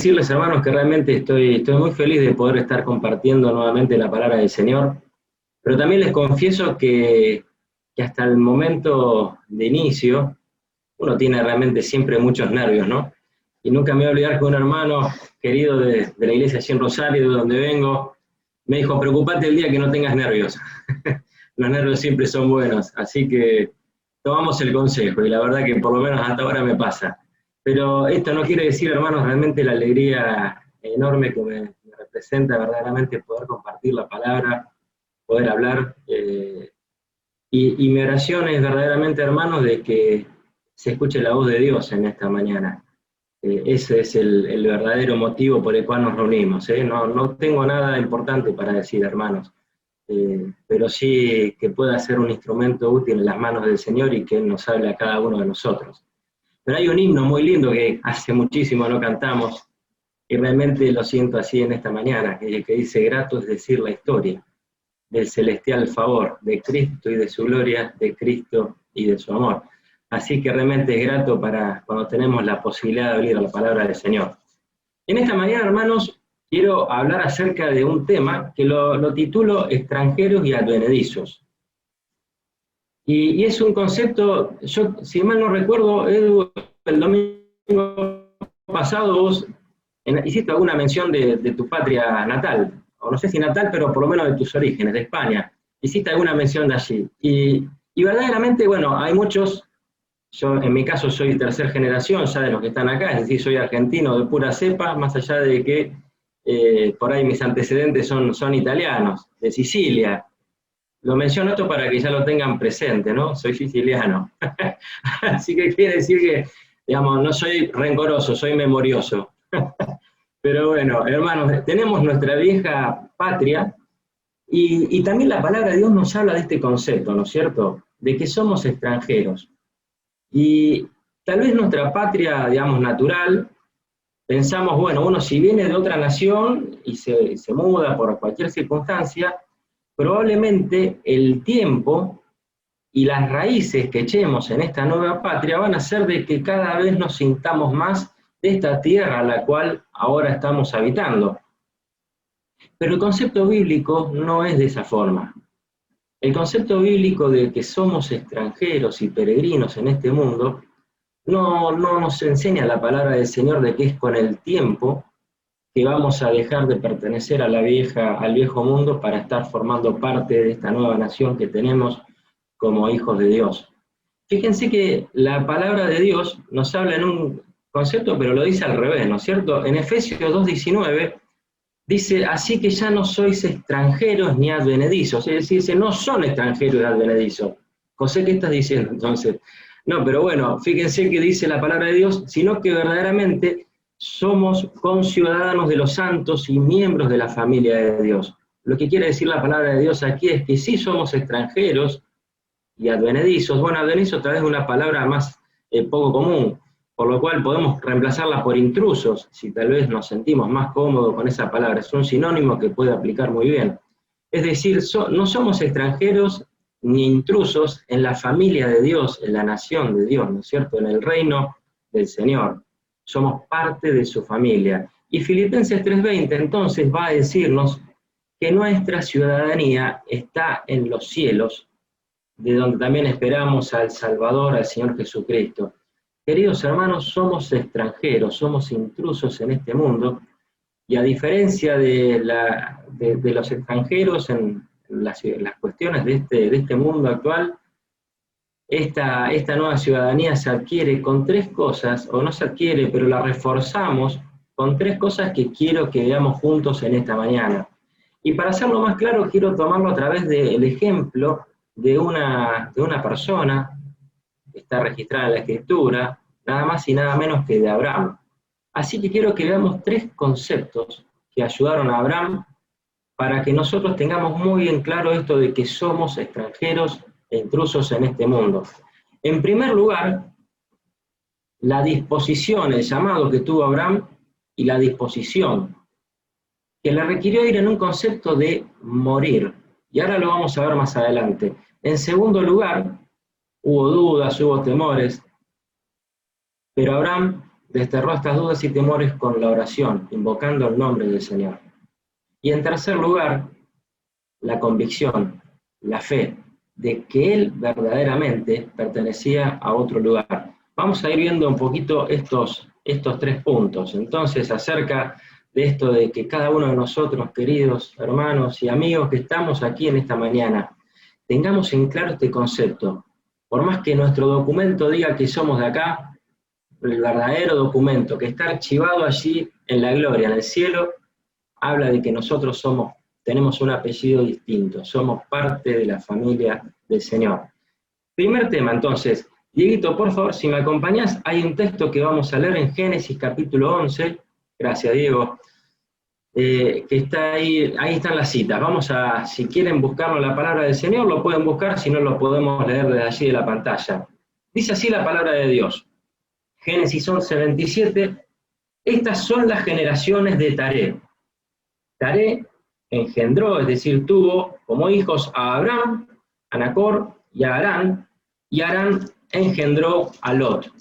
decirles, hermanos, que realmente estoy muy feliz de poder estar compartiendo nuevamente la palabra del Señor, pero también les confieso que hasta el momento de inicio, uno tiene realmente siempre muchos nervios, ¿no? Y nunca me voy a olvidar que un hermano querido de la iglesia allí en Rosario, de donde vengo, me dijo, preocupate el día que no tengas nervios. Los nervios siempre son buenos, así que tomamos el consejo, y la verdad que por lo menos hasta ahora me pasa. Pero esto no quiere decir, hermanos, realmente la alegría enorme que me representa verdaderamente poder compartir la palabra, poder hablar, y mi oración es verdaderamente, hermanos, de que se escuche la voz de Dios en esta mañana. Ese es el verdadero motivo por el cual nos reunimos. No tengo nada importante para decir, hermanos, pero sí que pueda ser un instrumento útil en las manos del Señor y que Él nos hable a cada uno de nosotros. Pero hay un himno muy lindo que hace muchísimo no cantamos, y realmente lo siento así en esta mañana, que dice, grato es decir la historia del celestial favor de Cristo y de su gloria, de Cristo y de su amor. Así que realmente es grato para cuando tenemos la posibilidad de oír la palabra del Señor. En esta mañana, hermanos, quiero hablar acerca de un tema que lo titulo Extranjeros y Advenedizos. Y es un concepto, yo si mal no recuerdo, Edu, el domingo pasado vos hiciste alguna mención de tu patria natal, o no sé si natal, pero por lo menos de tus orígenes, de España. Hiciste alguna mención de allí. Y verdaderamente, bueno, hay muchos, yo en mi caso soy tercera generación ya de los que están acá, es decir, soy argentino de pura cepa, más allá de que por ahí mis antecedentes son italianos, de Sicilia. Lo menciono esto para que ya lo tengan presente, ¿no? Soy siciliano. Así que quiere decir que, digamos, no soy rencoroso, soy memorioso. Pero bueno, hermanos, tenemos nuestra vieja patria y también la palabra de Dios nos habla de este concepto, ¿no es cierto? De que somos extranjeros. Y tal vez nuestra patria, digamos, natural, pensamos, bueno, uno si viene de otra nación y se muda por cualquier circunstancia, probablemente el tiempo y las raíces que echemos en esta nueva patria van a hacer de que cada vez nos sintamos más de esta tierra a la cual ahora estamos habitando. Pero el concepto bíblico no es de esa forma. El concepto bíblico de que somos extranjeros y peregrinos en este mundo no nos enseña la palabra del Señor de que es con el tiempo que vamos a dejar de pertenecer a al viejo mundo para estar formando parte de esta nueva nación que tenemos como hijos de Dios. Fíjense que la palabra de Dios nos habla en un concepto, pero lo dice al revés, ¿no es cierto? En Efesios 2:19 dice, así que ya no sois extranjeros ni advenedizos, es decir, dice, no son extranjeros y advenedizos. José, ¿qué estás diciendo entonces? No, pero bueno, fíjense que dice la palabra de Dios, sino que verdaderamente somos conciudadanos de los santos y miembros de la familia de Dios. Lo que quiere decir la palabra de Dios aquí es que sí somos extranjeros y advenedizos. Bueno, advenedizos tal vez es una palabra más poco común, por lo cual podemos reemplazarla por intrusos, si tal vez nos sentimos más cómodos con esa palabra. Es un sinónimo que puede aplicar muy bien. Es decir, no somos extranjeros ni intrusos en la familia de Dios, en la nación de Dios, ¿no es cierto?, en el reino del Señor. Somos parte de su familia. Y Filipenses 3:20 entonces va a decirnos que nuestra ciudadanía está en los cielos, de donde también esperamos al Salvador, al Señor Jesucristo. Queridos hermanos, somos extranjeros, somos intrusos en este mundo, y a diferencia de los extranjeros en las cuestiones de este mundo actual, esta nueva ciudadanía se adquiere con tres cosas, o no se adquiere, pero la reforzamos con tres cosas que quiero que veamos juntos en esta mañana. Y para hacerlo más claro, quiero tomarlo a través del ejemplo de una persona que está registrada en la Escritura, nada más y nada menos que de Abraham. Así que quiero que veamos tres conceptos que ayudaron a Abraham para que nosotros tengamos muy en claro esto de que somos extranjeros e intrusos en este mundo. En primer lugar, la disposición, el llamado que tuvo Abraham y la disposición que le requirió ir en un concepto de morir. Y ahora lo vamos a ver más adelante. En segundo lugar, hubo dudas, hubo temores, pero Abraham desterró estas dudas y temores con la oración, invocando el nombre del Señor. Y en tercer lugar, la convicción, la fe, de que él verdaderamente pertenecía a otro lugar. Vamos a ir viendo un poquito estos 3 puntos. Entonces, acerca de esto de que cada uno de nosotros, queridos hermanos y amigos que estamos aquí en esta mañana, tengamos en claro este concepto. Por más que nuestro documento diga que somos de acá, el verdadero documento que está archivado allí en la gloria, en el cielo, habla de que nosotros tenemos un apellido distinto, somos parte de la familia del Señor. Primer tema, entonces, Dieguito, por favor, si me acompañás, hay un texto que vamos a leer en Génesis capítulo 11, gracias Diego, que está ahí están las citas. Vamos a, si quieren buscarlo la palabra del Señor, lo pueden buscar, si no lo podemos leer desde allí de la pantalla. Dice así la palabra de Dios, Génesis 11, 27, estas son las generaciones de Taré. Taré engendró, es decir, tuvo como hijos a Abraham, a Nacor y a Harán engendró a Lot.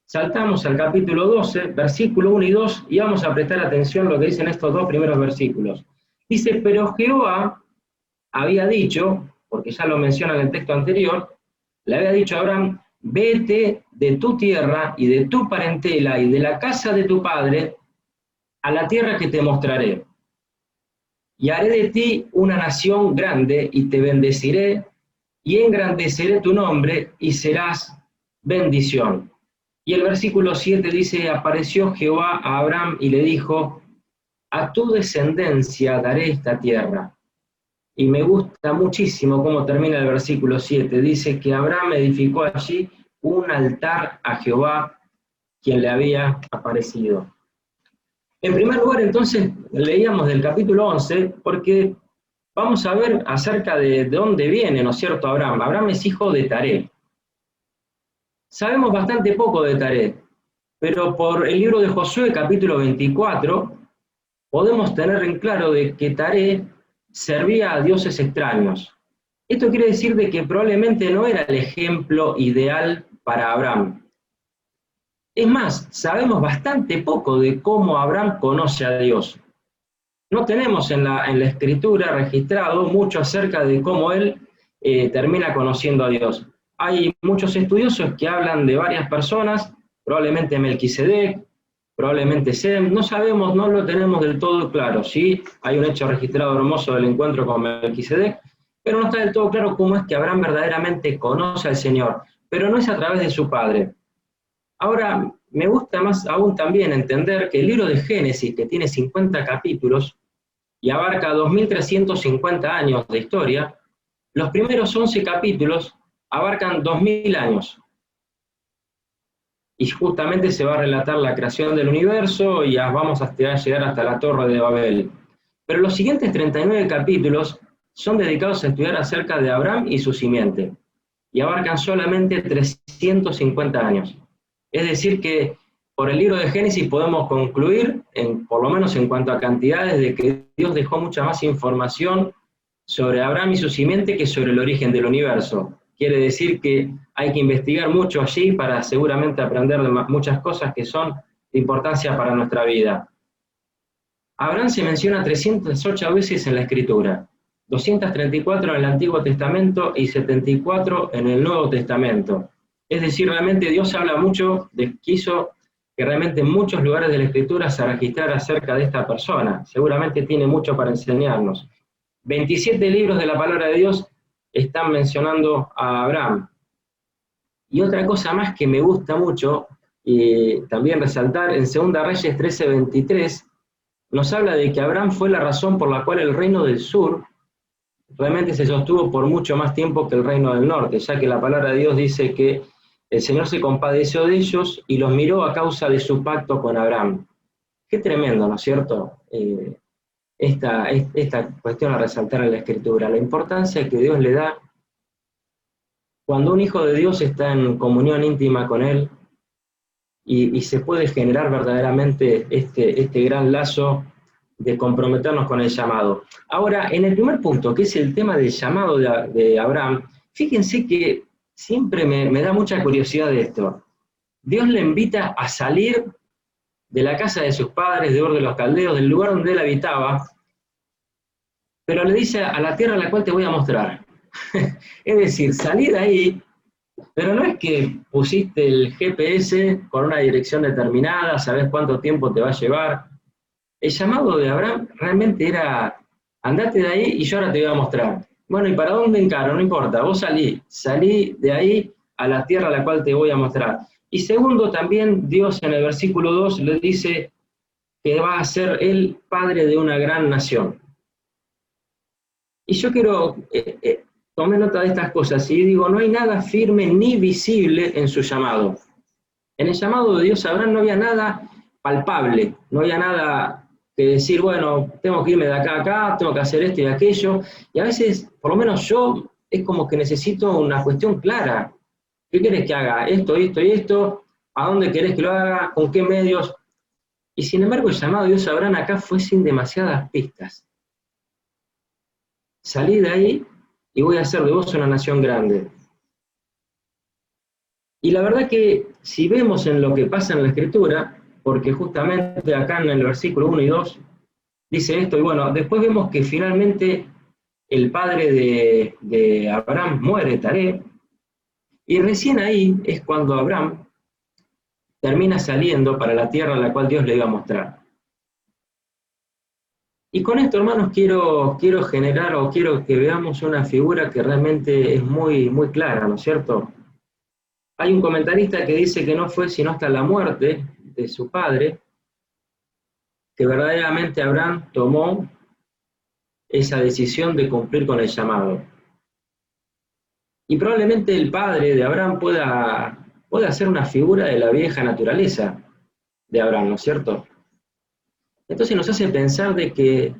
Saltamos al capítulo 12, versículo 1 y 2, y vamos a prestar atención a lo que dicen estos 2 primeros versículos. Dice, pero Jehová había dicho, porque ya lo menciona en el texto anterior, le había dicho a Abraham, vete de tu tierra y de tu parentela y de la casa de tu padre a la tierra que te mostraré. Y haré de ti una nación grande y te bendeciré y engrandeceré tu nombre y serás bendición. Y el versículo 7 dice, apareció Jehová a Abraham y le dijo, a tu descendencia daré esta tierra. Y me gusta muchísimo cómo termina el versículo 7. Dice que Abraham edificó allí un altar a Jehová, quien le había aparecido. En primer lugar, entonces, leíamos del capítulo 11, porque vamos a ver acerca de dónde viene, ¿no es cierto?, Abraham. Abraham es hijo de Taré. Sabemos bastante poco de Taré, pero por el libro de Josué, capítulo 24, podemos tener en claro de que Taré servía a dioses extraños. Esto quiere decir de que probablemente no era el ejemplo ideal para Abraham. Es más, sabemos bastante poco de cómo Abraham conoce a Dios. No tenemos en la escritura registrado mucho acerca de cómo él termina conociendo a Dios. Hay muchos estudiosos que hablan de varias personas, probablemente Melquisedec, probablemente Sem, no sabemos, no lo tenemos del todo claro. Sí, hay un hecho registrado hermoso del encuentro con Melquisedec, pero no está del todo claro cómo es que Abraham verdaderamente conoce al Señor, pero no es a través de su padre. Ahora, me gusta más aún también entender que el libro de Génesis, que tiene 50 capítulos y abarca 2350 años de historia, los primeros 11 capítulos abarcan 2000 años. Y justamente se va a relatar la creación del universo y vamos a llegar hasta la Torre de Babel. Pero los siguientes 39 capítulos son dedicados a estudiar acerca de Abraham y su simiente, y abarcan solamente 350 años. Es decir que por el libro de Génesis podemos concluir, por lo menos en cuanto a cantidades, de que Dios dejó mucha más información sobre Abraham y su simiente que sobre el origen del universo. Quiere decir que hay que investigar mucho allí para seguramente aprender muchas cosas que son de importancia para nuestra vida. Abraham se menciona 308 veces en la Escritura, 234 en el Antiguo Testamento y 74 en el Nuevo Testamento. Es decir, realmente Dios habla mucho, quiso que realmente en muchos lugares de la Escritura se registrara acerca de esta persona. Seguramente tiene mucho para enseñarnos. 27 libros de la palabra de Dios están mencionando a Abraham. Y otra cosa más que me gusta mucho, y también resaltar, en 2 Reyes 13:23, nos habla de que Abraham fue la razón por la cual el reino del sur realmente se sostuvo por mucho más tiempo que el reino del norte, ya que la palabra de Dios dice que el Señor se compadeció de ellos y los miró a causa de su pacto con Abraham. Qué tremendo, ¿no es cierto? Esta cuestión a resaltar en la Escritura, la importancia que Dios le da cuando un hijo de Dios está en comunión íntima con Él y se puede generar verdaderamente este gran lazo de comprometernos con el llamado. Ahora, en el primer punto, que es el tema del llamado de Abraham, fíjense que siempre me da mucha curiosidad de esto. Dios le invita a salir de la casa de sus padres, de Ur de los Caldeos, del lugar donde él habitaba, pero le dice a la tierra a la cual te voy a mostrar. Es decir, salí de ahí, pero no es que pusiste el GPS con una dirección determinada, sabes cuánto tiempo te va a llevar. El llamado de Abraham realmente era, andate de ahí y yo ahora te voy a mostrar. Bueno, ¿y para dónde encaro? No importa, vos salí de ahí a la tierra a la cual te voy a mostrar. Y segundo, también Dios en el versículo 2 le dice que va a ser el padre de una gran nación. Y yo quiero tomar nota de estas cosas y digo, no hay nada firme ni visible en su llamado. En el llamado de Dios a Abraham no había nada palpable, no había nada que decir, bueno, tengo que irme de acá a acá, tengo que hacer esto y aquello. Y a veces, por lo menos yo, es como que necesito una cuestión clara. ¿Qué querés que haga? Esto, esto y esto. ¿A dónde querés que lo haga? ¿Con qué medios? Y sin embargo, el llamado de Dios a Abraham acá fue sin demasiadas pistas. Salí de ahí y voy a hacer de vos una nación grande. Y la verdad que si vemos en lo que pasa en la Escritura, porque justamente acá en el versículo 1 y 2 dice esto, y bueno, después vemos que finalmente el padre de Abraham muere, Taré, y recién ahí es cuando Abraham termina saliendo para la tierra a la cual Dios le iba a mostrar. Y con esto, hermanos, quiero generar o quiero que veamos una figura que realmente es muy, muy clara, ¿no es cierto? Hay un comentarista que dice que no fue sino hasta la muerte de su padre que verdaderamente Abraham tomó esa decisión de cumplir con el llamado. Y probablemente el padre de Abraham pueda ser una figura de la vieja naturaleza de Abraham, ¿no es cierto? Entonces nos hace pensar de que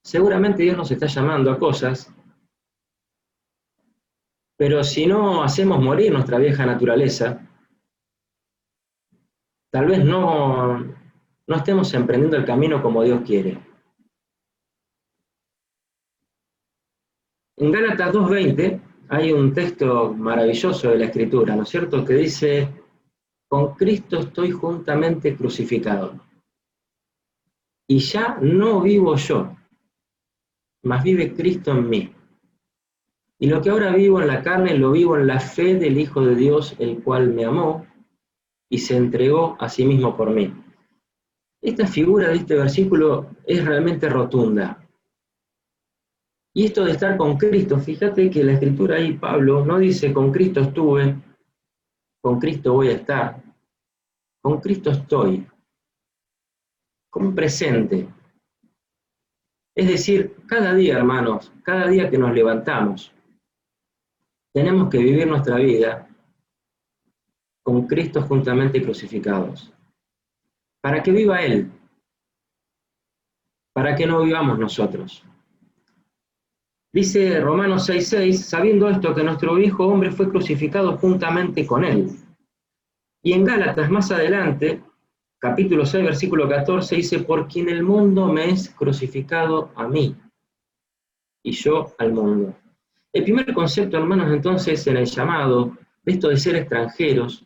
seguramente Dios nos está llamando a cosas, pero si no hacemos morir nuestra vieja naturaleza, tal vez no estemos emprendiendo el camino como Dios quiere. En Gálatas 2:20 hay un texto maravilloso de la Escritura, ¿no es cierto?, que dice, con Cristo estoy juntamente crucificado. Y ya no vivo yo, mas vive Cristo en mí. Y lo que ahora vivo en la carne, lo vivo en la fe del Hijo de Dios, el cual me amó y se entregó a sí mismo por mí. Esta figura de este versículo es realmente rotunda. Y esto de estar con Cristo, fíjate que la Escritura ahí, Pablo, no dice con Cristo estuve, con Cristo voy a estar, con Cristo estoy, como un presente. Es decir, cada día, hermanos, cada día que nos levantamos, tenemos que vivir nuestra vida con Cristo juntamente crucificados. Para que viva Él, para que no vivamos nosotros. Dice Romanos 6:6, sabiendo esto que nuestro viejo hombre fue crucificado juntamente con Él. Y en Gálatas, más adelante, capítulo 6, versículo 14, dice, por quien el mundo me es crucificado a mí, y yo al mundo. El primer concepto, hermanos, entonces, en el llamado, de esto de ser extranjeros,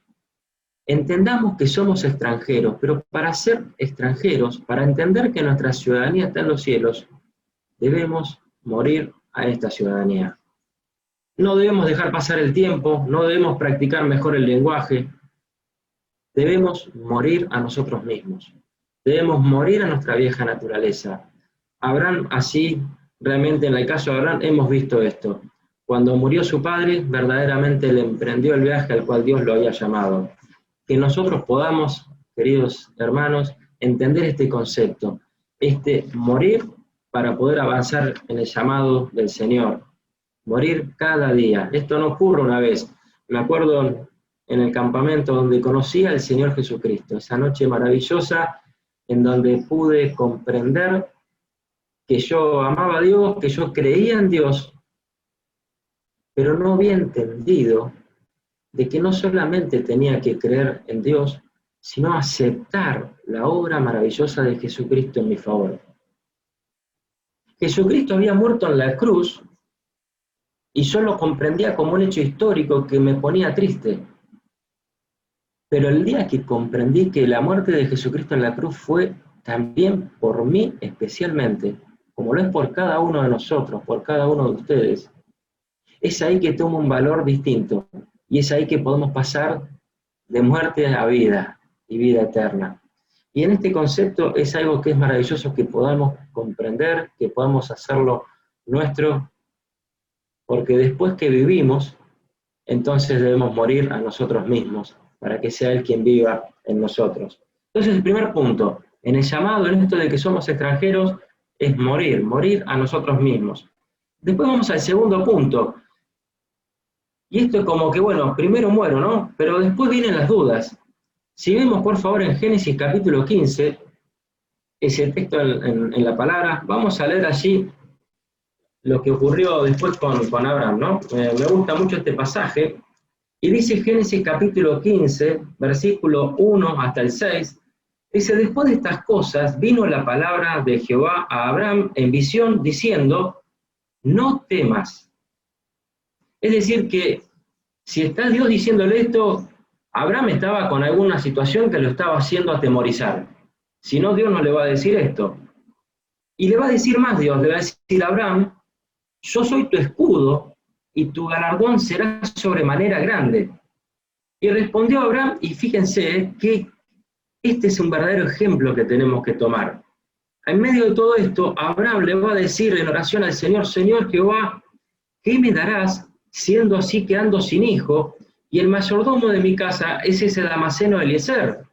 entendamos que somos extranjeros, pero para ser extranjeros, para entender que nuestra ciudadanía está en los cielos, debemos morir a esta ciudadanía. No debemos dejar pasar el tiempo, no debemos practicar mejor el lenguaje, debemos morir a nosotros mismos, debemos morir a nuestra vieja naturaleza. Abraham, así, realmente en el caso de Abraham, hemos visto esto. Cuando murió su padre, verdaderamente le emprendió el viaje al cual Dios lo había llamado. Que nosotros podamos, queridos hermanos, entender este concepto, morir para poder avanzar en el llamado del Señor, morir cada día. Esto no ocurre una vez. Me acuerdo en el campamento donde conocí al Señor Jesucristo, esa noche maravillosa en donde pude comprender que yo amaba a Dios, que yo creía en Dios, pero no había entendido de que no solamente tenía que creer en Dios, sino aceptar la obra maravillosa de Jesucristo en mi favor. Jesucristo había muerto en la cruz y yo lo comprendía como un hecho histórico que me ponía triste. Pero el día que comprendí que la muerte de Jesucristo en la cruz fue también por mí especialmente, como lo es por cada uno de nosotros, por cada uno de ustedes, es ahí que toma un valor distinto, y es ahí que podemos pasar de muerte a vida y vida eterna. Y en este concepto es algo que es maravilloso que podamos comprender, que podamos hacerlo nuestro, porque después que vivimos, entonces debemos morir a nosotros mismos, para que sea Él quien viva en nosotros. Entonces el primer punto, en el llamado, en esto de que somos extranjeros, es morir, morir a nosotros mismos. Después vamos al segundo punto, y esto es como que, bueno, primero muero, ¿no? Pero después vienen las dudas. Si vemos, por favor, en Génesis capítulo 15, ese texto en la palabra, vamos a leer allí lo que ocurrió después con Abraham, ¿no? Me gusta mucho este pasaje, y dice Génesis capítulo 15, versículo 1 hasta el 6, dice, después de estas cosas vino la palabra de Jehová a Abraham en visión, diciendo, no temas. Es decir, que si está Dios diciéndole esto, Abraham estaba con alguna situación que lo estaba haciendo atemorizar. Si no, Dios no le va a decir esto. Y le va a decir más Dios, le va a decir a Abraham, yo soy tu escudo y tu galardón será sobremanera grande. Y respondió Abraham, y fíjense que este es un verdadero ejemplo que tenemos que tomar. En medio de todo esto, Abraham le va a decir en oración al Señor, Señor Jehová, ¿qué me darás siendo así que ando sin hijo? Y el mayordomo de mi casa es ese Damaseno Eliezer.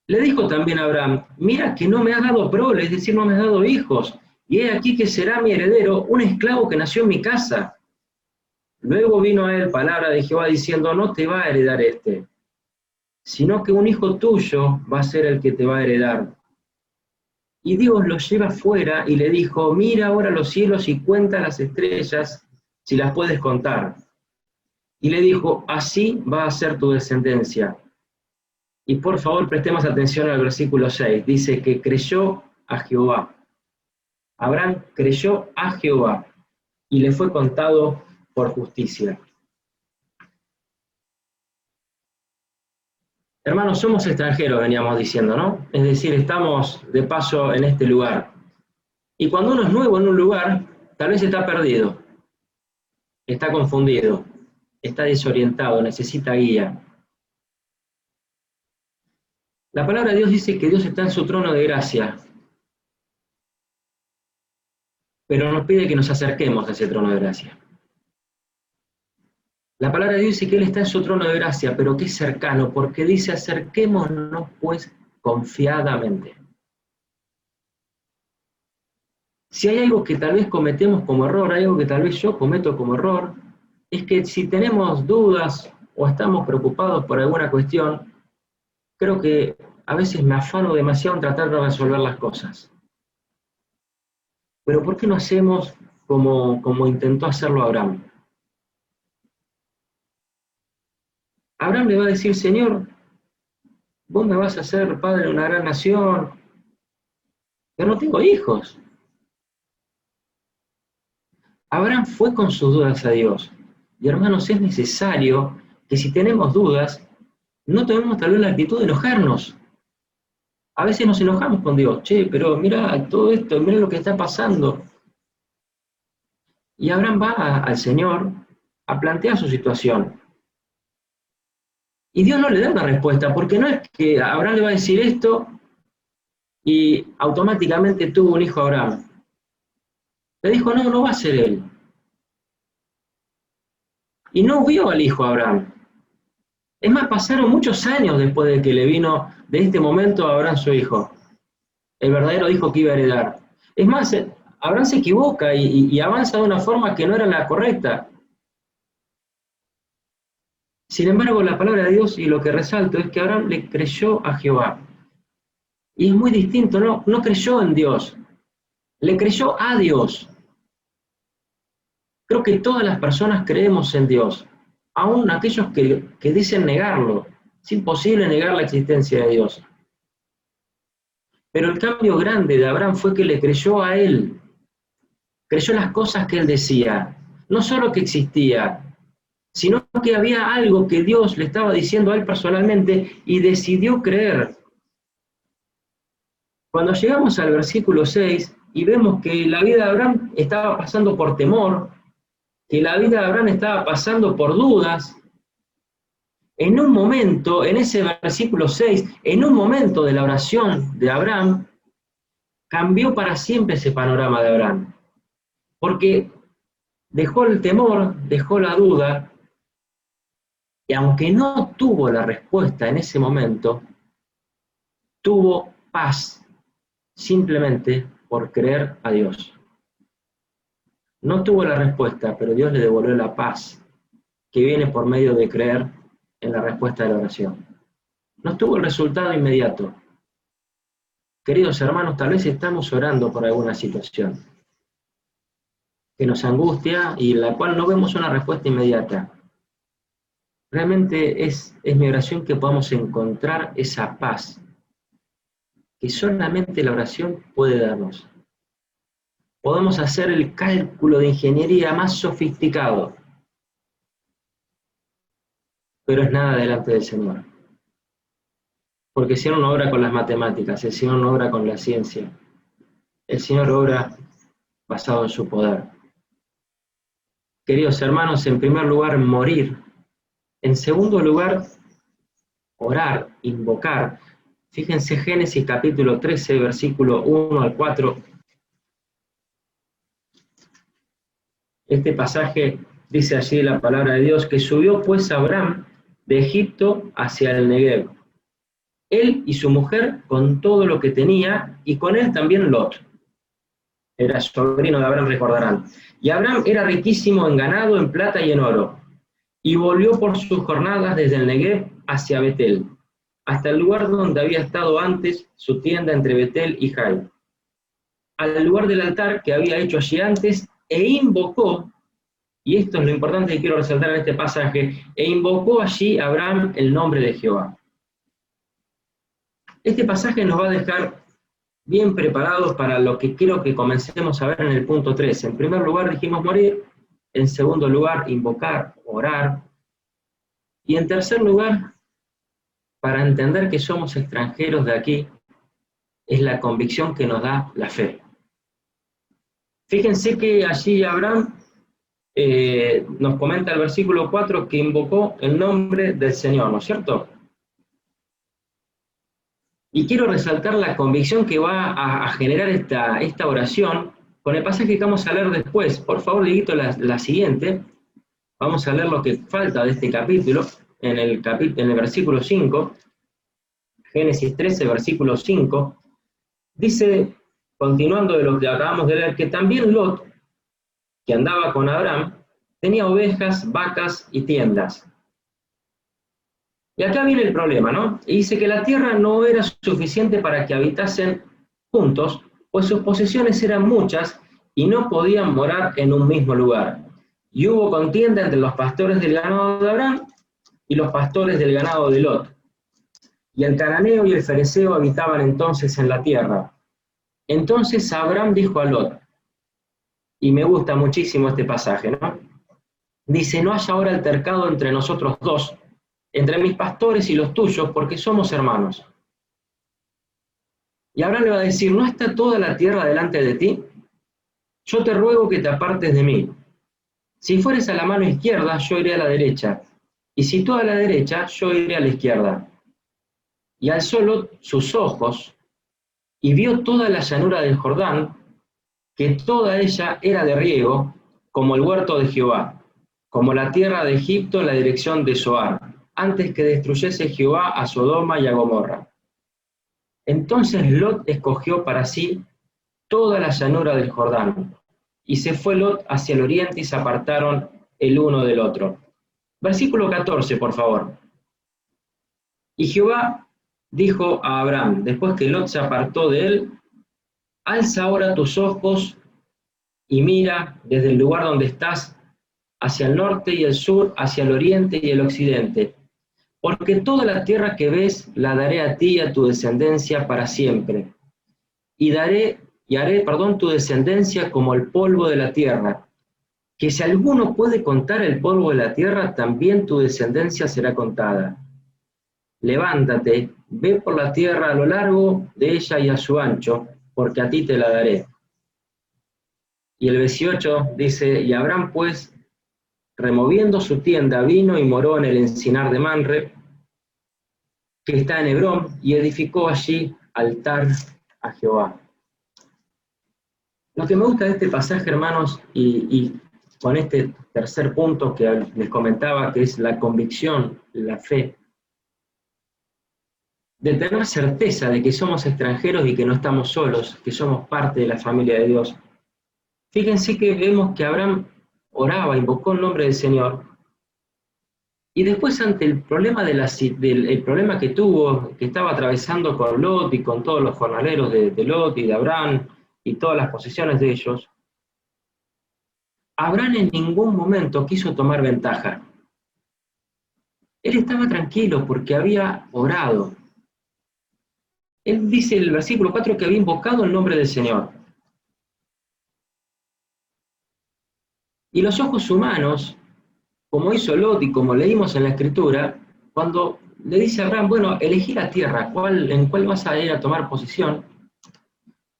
Le dijo también a Abraham, mira que no me has dado prole, es decir, no me has dado hijos, y he aquí que será mi heredero un esclavo que nació en mi casa. Luego vino a él palabra de Jehová diciendo, no te va a heredar este, sino que un hijo tuyo va a ser el que te va a heredar. Y Dios lo lleva fuera y le dijo, mira ahora los cielos y cuenta las estrellas, si las puedes contar. Y le dijo, así va a ser tu descendencia. Y por favor prestemos atención al versículo 6, dice que creyó a Jehová. Abraham creyó a Jehová y le fue contado por justicia. Hermanos, somos extranjeros, veníamos diciendo, ¿no? Es decir, estamos de paso en este lugar. Y cuando uno es nuevo en un lugar, tal vez está perdido, está confundido, está desorientado, necesita guía. La palabra de Dios dice que Dios está en su trono de gracia, pero nos pide que nos acerquemos a ese trono de gracia. La palabra de Dios dice que Él está en su trono de gracia, pero que es cercano, porque dice, acerquémonos pues confiadamente. Si hay algo que tal vez cometemos como error, algo que tal vez yo cometo como error, es que si tenemos dudas o estamos preocupados por alguna cuestión, creo que a veces me afano demasiado en tratar de resolver las cosas. Pero ¿por qué no hacemos como intentó hacerlo Abraham? Abraham le va a decir, Señor, vos me vas a hacer padre de una gran nación, pero no tengo hijos. Abraham fue con sus dudas a Dios. Y hermanos, es necesario que si tenemos dudas, no tomemos tal vez la actitud de enojarnos. A veces nos enojamos con Dios, che, pero mira todo esto, mira lo que está pasando. Y Abraham va al Señor a plantear su situación. Y Dios no le da una respuesta, porque no es que Abraham le va a decir esto y automáticamente tuvo un hijo Abraham. Le dijo, no, no va a ser él. Y no vio al hijo Abraham. Es más, pasaron muchos años después de que le vino de este momento a Abraham su hijo, el verdadero hijo que iba a heredar. Es más, Abraham se equivoca y avanza de una forma que no era la correcta. Sin embargo, la palabra de Dios y lo que resalto es que Abraham le creyó a Jehová. Y es muy distinto, no creyó en Dios, le creyó a Dios. Creo que todas las personas creemos en Dios, aún aquellos que dicen negarlo. Es imposible negar la existencia de Dios. Pero el cambio grande de Abraham fue que le creyó a él, creyó las cosas que él decía, no solo que existía, sino que había algo que Dios le estaba diciendo a él personalmente y decidió creer. Cuando llegamos al versículo 6 y vemos que la vida de Abraham estaba pasando por temor, que la vida de Abraham estaba pasando por dudas, en un momento, en ese versículo 6, en un momento de la oración de Abraham, cambió para siempre ese panorama de Abraham. Porque dejó el temor, dejó la duda, y aunque no tuvo la respuesta en ese momento, tuvo paz simplemente por creer a Dios. No tuvo la respuesta, pero Dios le devolvió la paz que viene por medio de creer en la respuesta de la oración. No tuvo el resultado inmediato. Queridos hermanos, tal vez estamos orando por alguna situación que nos angustia y en la cual no vemos una respuesta inmediata. Realmente es mi oración que podamos encontrar esa paz que solamente la oración puede darnos. Podemos hacer el cálculo de ingeniería más sofisticado, pero es nada delante del Señor. Porque el Señor no obra con las matemáticas, el Señor no obra con la ciencia. El Señor obra basado en su poder. Queridos hermanos, en primer lugar, morir. En segundo lugar, orar, invocar. Fíjense Génesis capítulo 13, versículo 1 al 4. Este pasaje dice allí la palabra de Dios, que subió pues Abraham de Egipto hacia el Negev, él y su mujer con todo lo que tenía, y con él también Lot. Era sobrino de Abraham, recordarán. Y Abraham era riquísimo en ganado, en plata y en oro. Y volvió por sus jornadas desde el Negev hacia Betel, hasta el lugar donde había estado antes su tienda entre Betel y Jai, al lugar del altar que había hecho allí antes, e invocó, y esto es lo importante que quiero resaltar en este pasaje, e invocó allí Abraham el nombre de Jehová. Este pasaje nos va a dejar bien preparados para lo que quiero que comencemos a ver en el punto 3. En primer lugar dijimos morir, en segundo lugar invocar, orar, y en tercer lugar, para entender que somos extranjeros de aquí, es la convicción que nos da la fe. Fíjense que allí Abraham nos comenta el versículo 4 que invocó el nombre del Señor, ¿no es cierto? Y quiero resaltar la convicción que va a generar esta oración con el pasaje que vamos a leer después. Por favor, Dieguito, la siguiente. Vamos a leer lo que falta de este capítulo, en el versículo 5, Génesis 13, versículo 5. Dice, continuando de lo que acabamos de leer, que también Lot, que andaba con Abraham, tenía ovejas, vacas y tiendas. Y acá viene el problema, ¿no? Y dice que la tierra no era suficiente para que habitasen juntos, pues sus posesiones eran muchas y no podían morar en un mismo lugar. Y hubo contienda entre los pastores del ganado de Abraham y los pastores del ganado de Lot. Y el cananeo y el fereceo habitaban entonces en la tierra. Entonces Abraham dijo a Lot, y me gusta muchísimo este pasaje, ¿no? Dice, no haya ahora altercado entre nosotros dos, entre mis pastores y los tuyos, porque somos hermanos. Y Abraham le va a decir, ¿no está toda la tierra delante de ti? Yo te ruego que te apartes de mí. Si fueres a la mano izquierda, yo iré a la derecha, y si tú a la derecha, yo iré a la izquierda. Y alzó Lot sus ojos, y vio toda la llanura del Jordán, que toda ella era de riego, como el huerto de Jehová, como la tierra de Egipto en la dirección de Zoar, antes que destruyese Jehová a Sodoma y a Gomorra. Entonces Lot escogió para sí toda la llanura del Jordán, y se fue Lot hacia el oriente y se apartaron el uno del otro. Versículo 14, por favor. Y Jehová dijo a Abraham, después que Lot se apartó de él, alza ahora tus ojos y mira desde el lugar donde estás hacia el norte y el sur, hacia el oriente y el occidente, porque toda la tierra que ves la daré a ti y a tu descendencia para siempre, y haré tu descendencia como el polvo de la tierra, que si alguno puede contar el polvo de la tierra, también tu descendencia será contada. Levántate, ve por la tierra a lo largo de ella y a su ancho, porque a ti te la daré. Y el 18 dice, y Abraham pues, removiendo su tienda, vino y moró en el encinar de Manre, que está en Hebrón, y edificó allí altar a Jehová. Lo que me gusta de este pasaje, hermanos, y con este tercer punto que les comentaba, que es la convicción, la fe, de tener certeza de que somos extranjeros y que no estamos solos, que somos parte de la familia de Dios. Fíjense que vemos que Abraham oraba, invocó el nombre del Señor, y después ante el problema, el problema que tuvo, que estaba atravesando con Lot y con todos los jornaleros de Lot y de Abraham y todas las posesiones de ellos, Abraham en ningún momento quiso tomar ventaja. Él estaba tranquilo porque había orado. Él dice en el versículo 4 que había invocado el nombre del Señor. Y los ojos humanos, como hizo Lot y como leímos en la Escritura, cuando le dice a Abraham, bueno, elegí la tierra, ¿en cuál vas a ir a tomar posición?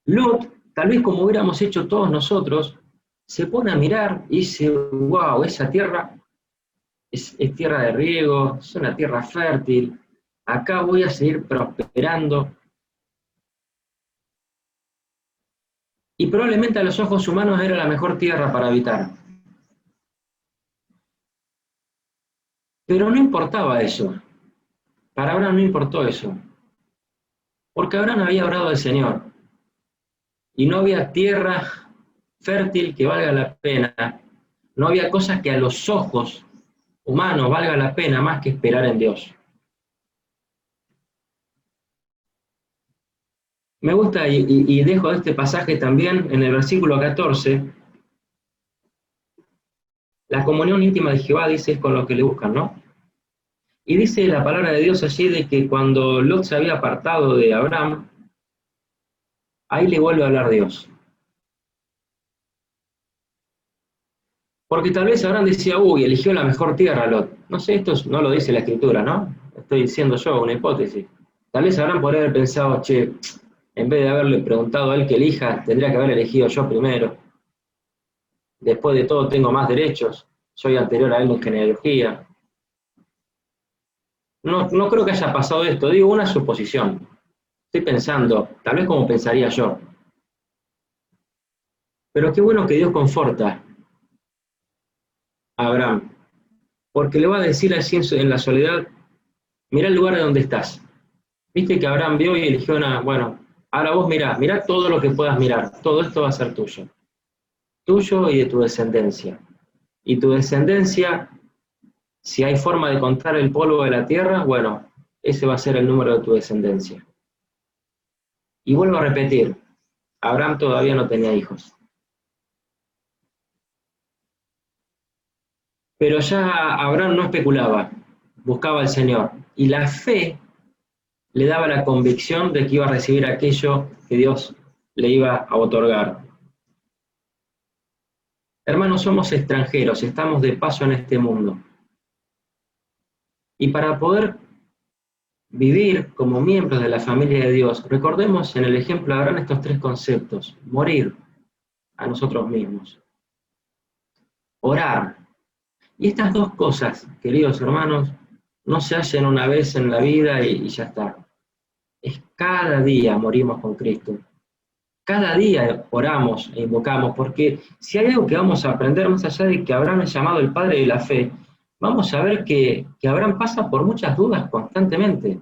Lot, tal vez como hubiéramos hecho todos nosotros, se pone a mirar y dice, wow, esa tierra es tierra de riego, es una tierra fértil, acá voy a seguir prosperando. Y probablemente a los ojos humanos era la mejor tierra para habitar. Pero no importaba eso. Para Abraham no importó eso. Porque Abraham había orado al Señor. Y no había tierra fértil que valga la pena. No había cosas que a los ojos humanos valga la pena más que esperar en Dios. Me gusta, y dejo este pasaje también en el versículo 14, la comunión íntima de Jehová, dice, es con lo que le buscan, ¿no? Y dice la palabra de Dios allí de que cuando Lot se había apartado de Abraham, ahí le vuelve a hablar Dios. Porque tal vez Abraham decía, uy, eligió la mejor tierra Lot. No sé, esto no lo dice la Escritura, ¿no? Estoy diciendo yo una hipótesis. Tal vez Abraham podría haber pensado, che, en vez de haberle preguntado a él que elija, tendría que haber elegido yo primero. Después de todo tengo más derechos, soy anterior a él en genealogía. No creo que haya pasado esto, digo una suposición. Estoy pensando, tal vez como pensaría yo. Pero qué bueno que Dios conforta a Abraham, porque le va a decir así en la soledad, mira el lugar de donde estás. Viste que Abraham vio y eligió bueno, ahora vos mirá todo lo que puedas mirar, todo esto va a ser tuyo y de tu descendencia. Y tu descendencia, si hay forma de contar el polvo de la tierra, bueno, ese va a ser el número de tu descendencia. Y vuelvo a repetir, Abraham todavía no tenía hijos. Pero ya Abraham no especulaba, buscaba al Señor. Y la fe le daba la convicción de que iba a recibir aquello que Dios le iba a otorgar. Hermanos, somos extranjeros, estamos de paso en este mundo. Y para poder vivir como miembros de la familia de Dios, recordemos en el ejemplo de Abraham estos tres conceptos: morir a nosotros mismos, orar. Y estas dos cosas, queridos hermanos, no se hacen una vez en la vida y ya está. Es cada día morimos con Cristo. Cada día oramos e invocamos, porque si hay algo que vamos a aprender, más allá de que Abraham es llamado el padre de la fe, vamos a ver que Abraham pasa por muchas dudas constantemente.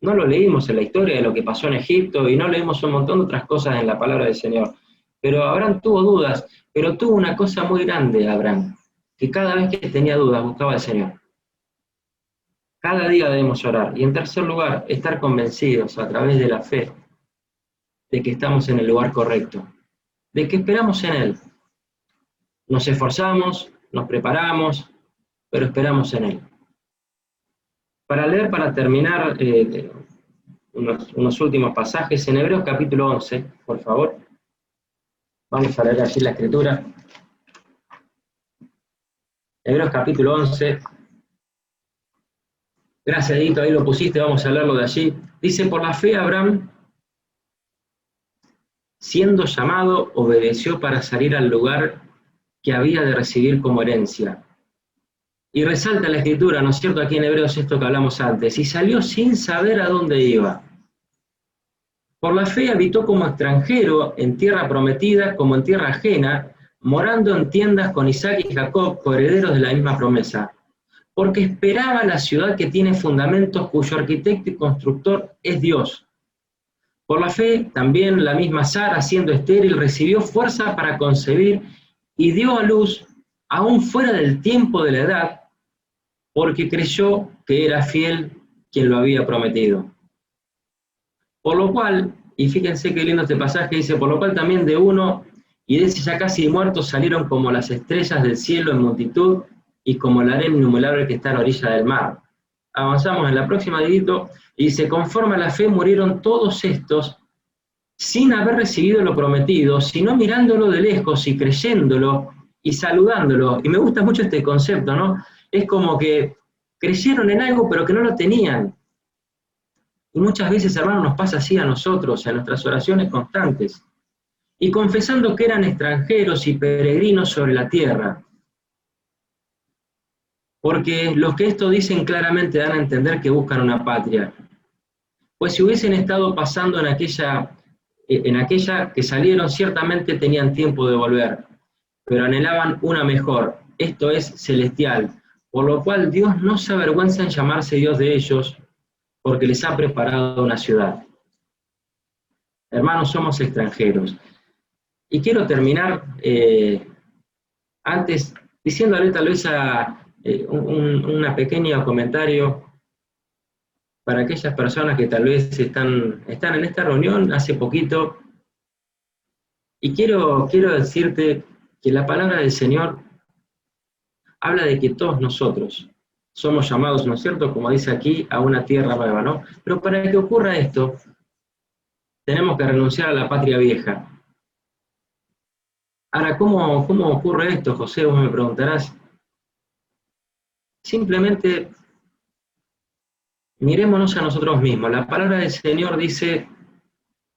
No lo leímos en la historia de lo que pasó en Egipto y no leímos un montón de otras cosas en la palabra del Señor. Pero Abraham tuvo dudas, pero tuvo una cosa muy grande, Abraham, que cada vez que tenía dudas buscaba al Señor. Cada día debemos orar. Y en tercer lugar, estar convencidos a través de la fe de que estamos en el lugar correcto, de que esperamos en Él. Nos esforzamos, nos preparamos, pero esperamos en Él. Para terminar, unos últimos pasajes en Hebreos capítulo 11, por favor. Vamos a leer allí la Escritura. Hebreos capítulo 11. Gracias, Edito, ahí lo pusiste, vamos a hablarlo de allí. Dice, por la fe Abraham, siendo llamado, obedeció para salir al lugar que había de recibir como herencia. Y resalta la escritura, ¿no es cierto?, aquí en Hebreos esto que hablamos antes, y salió sin saber a dónde iba. Por la fe habitó como extranjero en tierra prometida, como en tierra ajena, morando en tiendas con Isaac y Jacob, coherederos de la misma promesa, porque esperaba la ciudad que tiene fundamentos, cuyo arquitecto y constructor es Dios. Por la fe, también la misma Sara, siendo estéril, recibió fuerza para concebir y dio a luz, aún fuera del tiempo de la edad, porque creyó que era fiel quien lo había prometido. Por lo cual, y fíjense qué lindo este pasaje, dice, por lo cual también de uno, y de ese ya casi muertos salieron como las estrellas del cielo en multitud, y como la arena innumerable que está a la orilla del mar. Avanzamos en la próxima, Didito, y dice, conforme a la fe murieron todos estos, sin haber recibido lo prometido, sino mirándolo de lejos y creyéndolo y saludándolo. Y me gusta mucho este concepto, ¿no? Es como que creyeron en algo pero que no lo tenían. Y muchas veces, hermanos, nos pasa así a nosotros, en nuestras oraciones constantes. Y confesando que eran extranjeros y peregrinos sobre la tierra. Porque los que esto dicen claramente dan a entender que buscan una patria. Pues si hubiesen estado pasando en aquella que salieron, ciertamente tenían tiempo de volver, pero anhelaban una mejor, esto es celestial, por lo cual Dios no se avergüenza en llamarse Dios de ellos, porque les ha preparado una ciudad. Hermanos, somos extranjeros. Y quiero terminar antes diciéndole tal vez una pequeño comentario para aquellas personas que tal vez están en esta reunión hace poquito. Y quiero decirte que la palabra del Señor habla de que todos nosotros somos llamados, ¿no es cierto?, como dice aquí, a una tierra nueva, ¿no? Pero para que ocurra esto, tenemos que renunciar a la patria vieja. Ahora, ¿cómo ocurre esto, José? Vos me preguntarás. Simplemente mirémonos a nosotros mismos. La palabra del Señor dice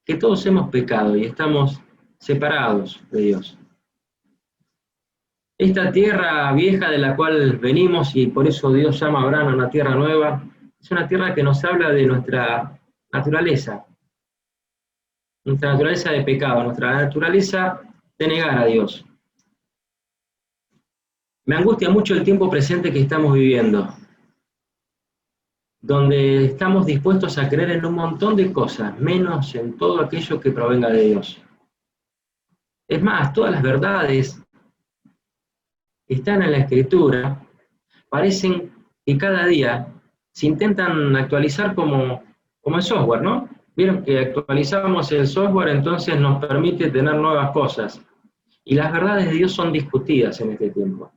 que todos hemos pecado y estamos separados de Dios. Esta tierra vieja de la cual venimos, y por eso Dios llama a Abraham a una tierra nueva, es una tierra que nos habla de nuestra naturaleza de pecado, nuestra naturaleza de negar a Dios. Me angustia mucho el tiempo presente que estamos viviendo, donde estamos dispuestos a creer en un montón de cosas, menos en todo aquello que provenga de Dios. Es más, todas las verdades que están en la Escritura parecen que cada día se intentan actualizar como el software, ¿no? Vieron que actualizamos el software, entonces nos permite tener nuevas cosas. Y las verdades de Dios son discutidas en este tiempo.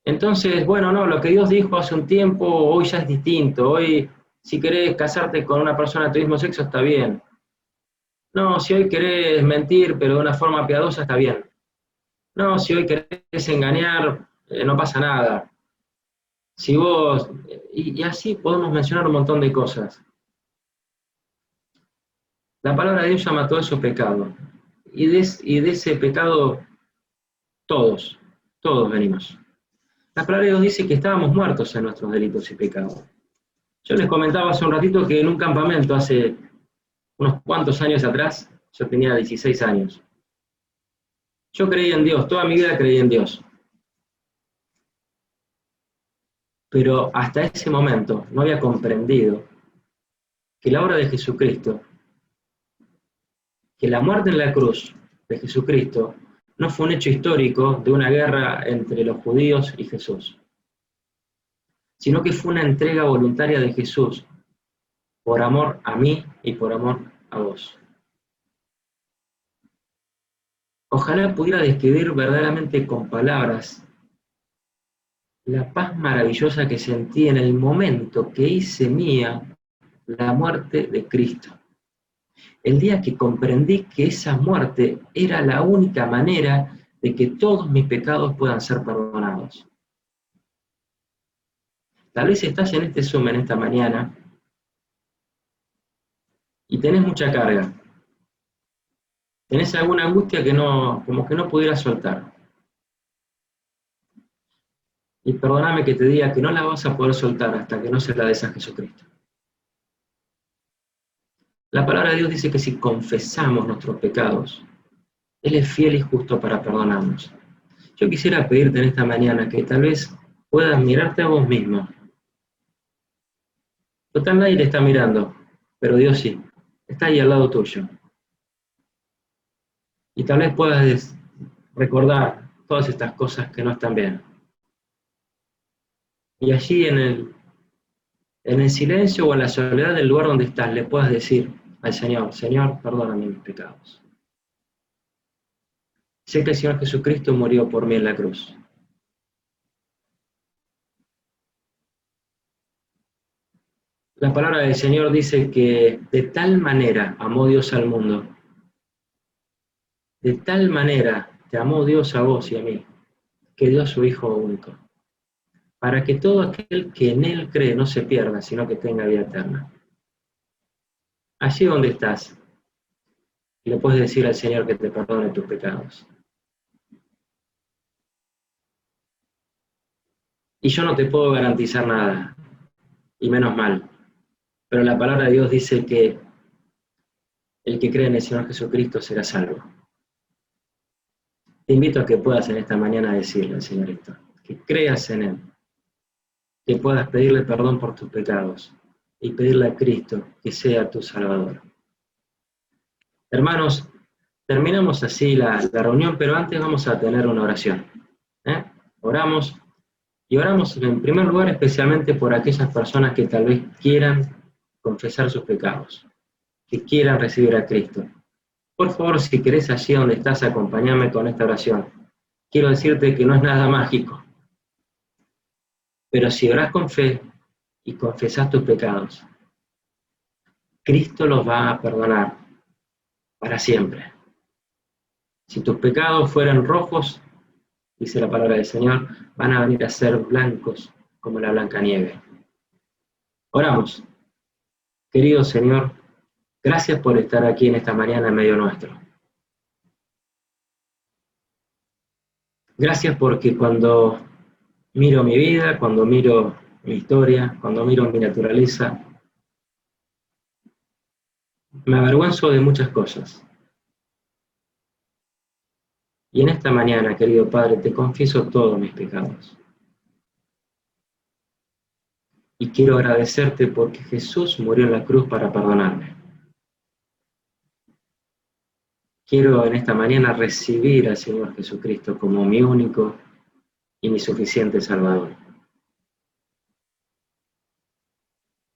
Entonces, bueno, no, lo que Dios dijo hace un tiempo, hoy ya es distinto. Hoy, si querés casarte con una persona de tu mismo sexo, está bien. No, si hoy querés mentir, pero de una forma piadosa, está bien. No, si hoy querés engañar, no pasa nada. Si vos, y así podemos mencionar un montón de cosas. La palabra de Dios llama todo eso pecado. Y de ese pecado todos venimos. La palabra de Dios dice que estábamos muertos en nuestros delitos y pecados. Yo les comentaba hace un ratito que en un campamento hace unos cuantos años atrás, yo tenía 16 años. Yo creí en Dios, toda mi vida creí en Dios. Pero hasta ese momento no había comprendido que la obra de Jesucristo, que la muerte en la cruz de Jesucristo, no fue un hecho histórico de una guerra entre los judíos y Jesús, sino que fue una entrega voluntaria de Jesús por amor a mí y por amor a vos. Ojalá pudiera describir verdaderamente con palabras la paz maravillosa que sentí en el momento que hice mía la muerte de Cristo. El día que comprendí que esa muerte era la única manera de que todos mis pecados puedan ser perdonados. Tal vez estás en este Zoom en esta mañana y tenés mucha carga. Tenés alguna angustia como que no pudieras soltar. Y perdóname que te diga que no la vas a poder soltar hasta que no se la des a Jesucristo. La palabra de Dios dice que si confesamos nuestros pecados, Él es fiel y justo para perdonarnos. Yo quisiera pedirte en esta mañana que tal vez puedas mirarte a vos mismo. Total, nadie te está mirando, pero Dios sí, está ahí al lado tuyo. Y tal vez puedas recordar todas estas cosas que no están bien. Y allí en el silencio o en la soledad del lugar donde estás, le puedas decir al Señor, Señor, perdóname mis pecados. Sé que el Señor Jesucristo murió por mí en la cruz. La palabra del Señor dice que de tal manera amó Dios al mundo, de tal manera te amó Dios a vos y a mí, que dio a su Hijo único, para que todo aquel que en Él cree no se pierda, sino que tenga vida eterna. Allí donde estás, le puedes decir al Señor que te perdone tus pecados. Y yo no te puedo garantizar nada, y menos mal, pero la palabra de Dios dice que el que cree en el Señor Jesucristo será salvo. Te invito a que puedas en esta mañana decirle al Señor esto, que creas en Él, que puedas pedirle perdón por tus pecados y pedirle a Cristo que sea tu Salvador. Hermanos, terminamos así la reunión, pero antes vamos a tener una oración. Oramos, y oramos en primer lugar especialmente por aquellas personas que tal vez quieran confesar sus pecados, que quieran recibir a Cristo. Por favor, si querés allí donde estás, acompáñame con esta oración. Quiero decirte que no es nada mágico, pero si orás con fe y confesás tus pecados, Cristo los va a perdonar para siempre. Si tus pecados fueran rojos, dice la palabra del Señor, van a venir a ser blancos como la blanca nieve. Oramos. Querido Señor, gracias por estar aquí en esta mañana en medio nuestro. Gracias porque cuando miro mi vida, cuando miro mi historia, cuando miro mi naturaleza, me avergüenzo de muchas cosas. Y en esta mañana, querido Padre, te confieso todos mis pecados. Y quiero agradecerte porque Jesús murió en la cruz para perdonarme. Quiero en esta mañana recibir al Señor Jesucristo como mi único y mi suficiente Salvador.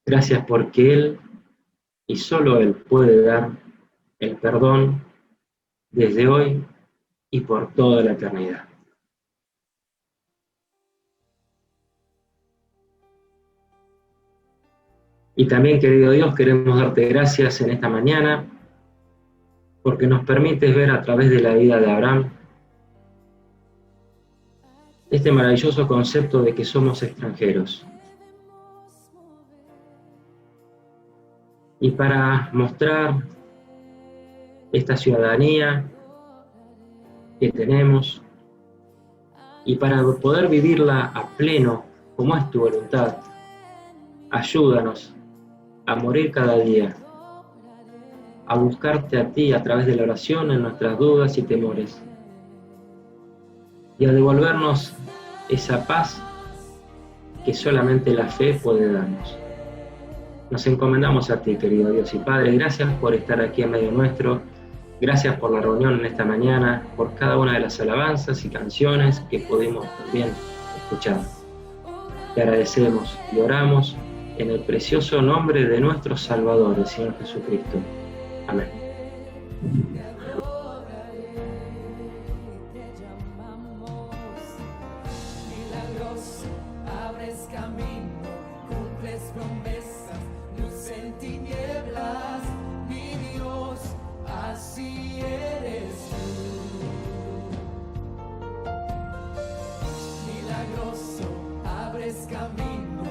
Gracias porque Él y solo Él puede dar el perdón desde hoy y por toda la eternidad. Y también, querido Dios, queremos darte gracias en esta mañana porque nos permites ver a través de la vida de Abraham este maravilloso concepto de que somos extranjeros. Y para mostrar esta ciudadanía que tenemos y para poder vivirla a pleno como es tu voluntad, ayúdanos a morir cada día, a buscarte a ti a través de la oración en nuestras dudas y temores, y a devolvernos esa paz que solamente la fe puede darnos. Nos encomendamos a ti, querido Dios y Padre. Gracias por estar aquí en medio nuestro. Gracias por la reunión en esta mañana, por cada una de las alabanzas y canciones que pudimos también escuchar. Te agradecemos y oramos en el precioso nombre de nuestro Salvador, el Señor Jesucristo. Amén. Abres camino,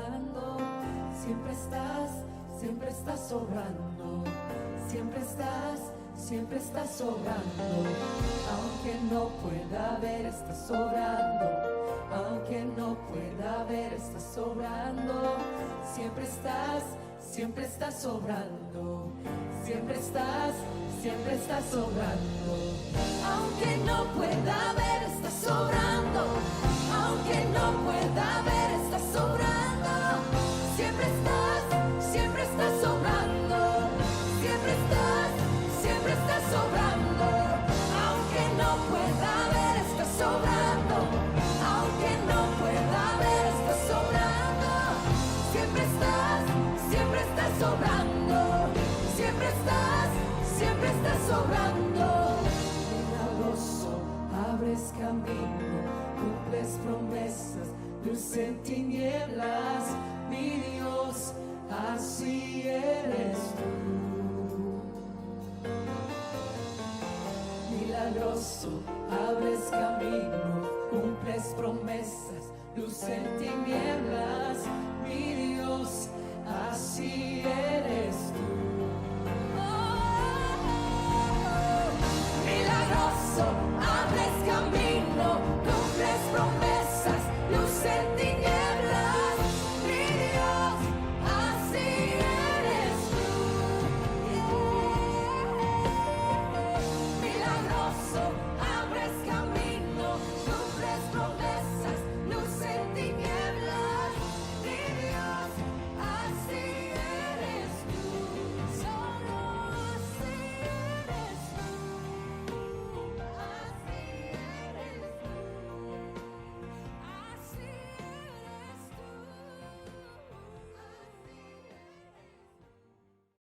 sobrando, siempre estás sobrando, siempre estás sobrando, aunque no pueda ver, estás sobrando, aunque no pueda ver, estás sobrando, siempre estás sobrando, siempre estás sobrando, aunque no pueda ver, estás sobrando, aunque no pueda ver, estás sobrando, siempre estás sobrando, siempre estás sobrando, aunque no pueda ver, estás sobrando, aunque no pueda ver, estás sobrando, siempre estás sobrando, siempre estás sobrando. Milagroso, abres camino, cumples promesas, luz en tinieblas, mi Dios, así eres tú. Milagroso, abres camino, cumples promesas, luz en tinieblas, mi Dios, así eres